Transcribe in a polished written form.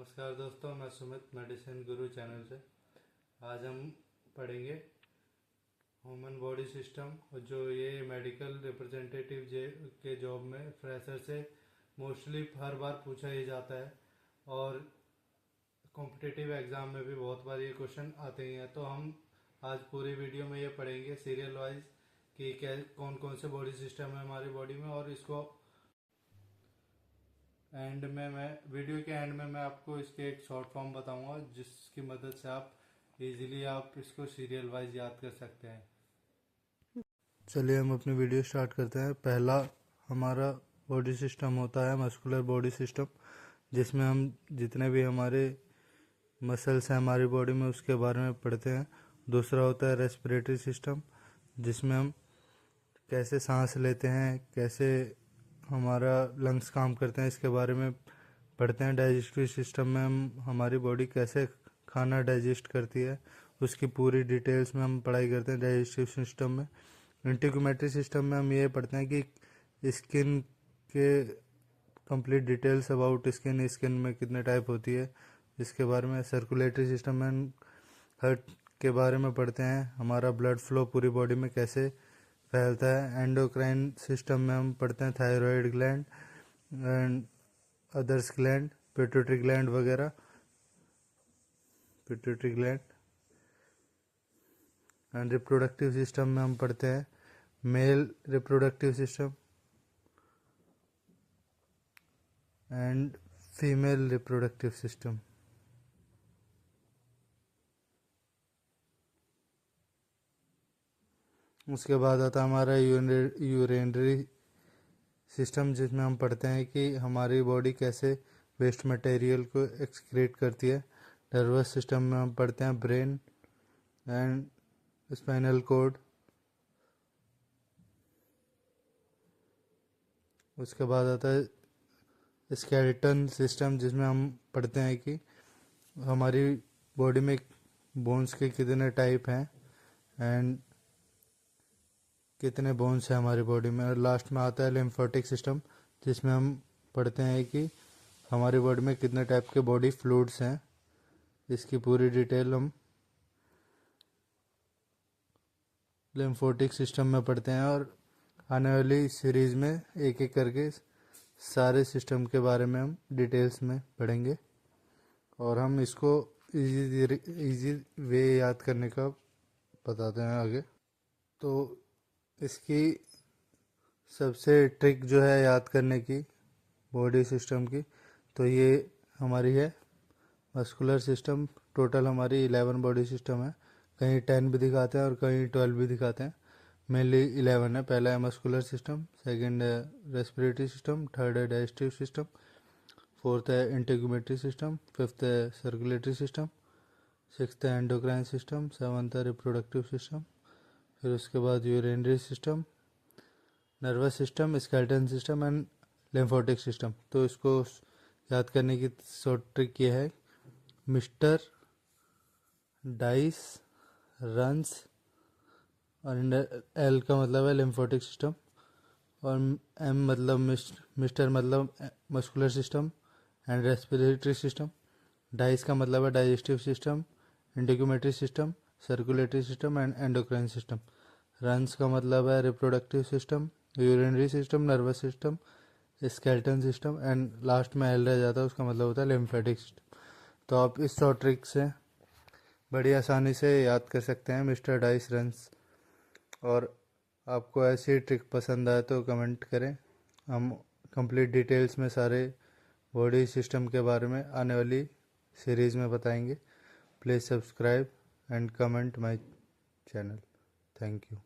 नमस्कार दोस्तों, मैं सुमित मेडिसिन गुरु चैनल से। आज हम पढ़ेंगे ह्यूमन बॉडी सिस्टम, जो ये मेडिकल रिप्रेजेंटेटिव के जॉब में फ्रेशर से मोस्टली हर बार पूछा ही जाता है और कॉम्पिटिटिव एग्ज़ाम में भी बहुत बार ये क्वेश्चन आते ही हैं। तो हम आज पूरी वीडियो में ये पढ़ेंगे सीरियल वाइज कि क्या कौन कौन से बॉडी सिस्टम है हमारी बॉडी में, और इसको वीडियो के एंड में मैं आपको इसके एक शॉर्ट फॉर्म बताऊंगा जिसकी मदद से आप इजीली इसको सीरियल वाइज याद कर सकते हैं। चलिए हम अपनी वीडियो स्टार्ट करते हैं। पहला हमारा बॉडी सिस्टम होता है मस्कुलर बॉडी सिस्टम, जिसमें हम जितने भी हमारे मसल्स हैं हमारी बॉडी में उसके बारे में पढ़ते हैं। दूसरा होता है रेस्पिरेटरी सिस्टम, जिसमें हम कैसे सांस लेते हैं, कैसे हमारा लंग्स काम करते हैं, इसके बारे में पढ़ते हैं। डाइजेस्टिव सिस्टम में हम हमारी बॉडी कैसे खाना डाइजेस्ट करती है उसकी पूरी डिटेल्स में हम पढ़ाई करते हैं डाइजेस्टिव सिस्टम में। इंटीग्यूमेटरी सिस्टम में हम ये पढ़ते हैं कि स्किन के कंप्लीट डिटेल्स अबाउट स्किन में कितने टाइप होती है इसके बारे में। सर्कुलेटरी सिस्टम में हम हार्ट के बारे में पढ़ते हैं, हमारा ब्लड फ्लो पूरी बॉडी में कैसे फैलता है। एंडोक्राइन सिस्टम में हम पढ़ते हैं thyroid gland and others gland, pituitary gland वगैरह, pituitary gland. And reproductive system में हम पढ़ते हैं male reproductive system and female reproductive system. उसके बाद आता है हमारा यूरिनरी सिस्टम, जिसमें हम पढ़ते हैं कि हमारी बॉडी कैसे वेस्ट मटेरियल को एक्सक्रीट करती है। नर्वस सिस्टम में हम पढ़ते हैं ब्रेन एंड स्पाइनल कॉर्ड। उसके बाद आता है स्केलेटन सिस्टम, जिसमें हम पढ़ते हैं कि हमारी बॉडी में बोन्स के कितने टाइप हैं एंड कितने बोन्स हैं हमारी बॉडी में। और लास्ट में आता है लिम्फेटिक सिस्टम, जिसमें हम पढ़ते हैं कि हमारी बॉडी में कितने टाइप के बॉडी फ्लूइड्स हैं, इसकी पूरी डिटेल हम लिम्फेटिक सिस्टम में पढ़ते हैं। और आने वाली सीरीज़ में एक एक करके सारे सिस्टम के बारे में हम डिटेल्स में पढ़ेंगे और हम इसको इजी वे याद करने का बताते हैं आगे। तो इसकी सबसे ट्रिक जो है याद करने की बॉडी सिस्टम की, तो ये हमारी है मस्कुलर सिस्टम। टोटल हमारी 11 बॉडी सिस्टम है, कहीं 10 भी दिखाते हैं और कहीं 12 भी दिखाते हैं। मेनली 11 है। पहला है मस्कुलर सिस्टम, सेकंड है रेस्पिरेटरी सिस्टम, थर्ड है डाइजेस्टिव सिस्टम, फोर्थ है इंटीग्यूमेटरी सिस्टम, फिफ्थ है सर्कुलेटरी सिस्टम, सिक्स्थ है एंडोक्राइन सिस्टम, सेवंथ है रिप्रोडक्टिव सिस्टम, फिर उसके बाद urinary system, nervous system, skeleton system and lymphatic system. तो इसको याद करने की शॉर्ट ट्रिक ये है, मिस्टर डाइस रंस, और एल का मतलब है लिम्फेटिक सिस्टम, और एम मतलब मिस्टर मतलब muscular system and respiratory system, dice का मतलब है digestive system, integumentary system, circulatory system and endocrine system, runs का मतलब है reproductive system, urinary system, nervous system, skeleton system and last में एल रह जाता है, उसका मतलब होता है लिम्फेटिक सिस्टम। तो आप इस शॉर्ट ट्रिक से बड़ी आसानी से याद कर सकते हैं मिस्टर डाइस रंस। और आपको ऐसी ट्रिक पसंद आए तो कमेंट करें, हम कंप्लीट डिटेल्स में सारे बॉडी सिस्टम के बारे में आने वाली सीरीज़ में बताएंगे। Please subscribe and comment my channel. Thank you.